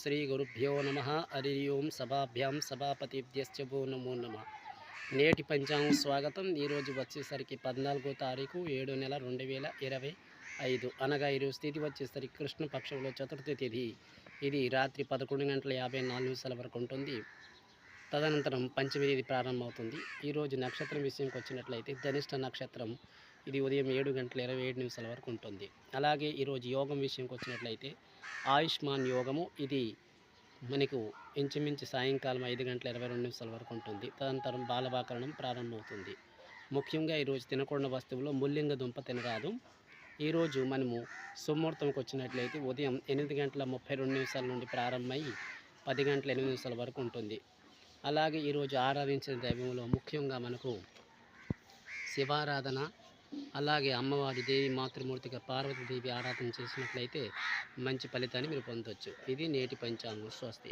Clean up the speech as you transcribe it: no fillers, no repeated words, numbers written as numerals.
శ్రీ గురుభ్యో నమ. హరి ఓం. సభాభ్యాం సభాపతిభ్యశ్చ భో నమో నమ. నేటి పంచాంగం స్వాగతం. ఈరోజు వచ్చేసరికి 14వ తారీఖు 7వ నెల 2025, అనగా ఈరోజు తిథి వచ్చేసరికి కృష్ణపక్షంలో చతుర్థి తిథి. ఇది రాత్రి 11:54 వరకు ఉంటుంది. తదనంతరం పంచమి తిథి ప్రారంభమవుతుంది. ఈరోజు నక్షత్రం విషయంకి వచ్చినట్లయితే ధనిష్ట నక్షత్రం, ఇది ఉదయం 7:27 వరకు ఉంటుంది. అలాగే ఈరోజు యోగం విషయంకి వచ్చినట్లయితే ఆయుష్మాన్ యోగము, ఇది మనకు ఇంచుమించు సాయంకాలం 5:22 వరకు ఉంటుంది. తదనంతరం బాలవాకరణం ప్రారంభమవుతుంది. ముఖ్యంగా ఈరోజు తినకూడని వస్తువులో ముల్లింగ దుంప తినరాదు. ఈరోజు మనము సుముహూర్తంకి వచ్చినట్లయితే ఉదయం 8:32 నుండి ప్రారంభమై 10:08 వరకు ఉంటుంది. అలాగే ఈరోజు ఆరాధించిన దైవంలో ముఖ్యంగా మనకు శివారాధన, అలాగే అమ్మవారి దేవి మాతృమూర్తిగా పార్వతీదేవి ఆరాధన చేసినట్లయితే మంచి ఫలితాన్ని మీరు పొందవచ్చు. ఇది నేటి పంచాంగం. స్వస్తి.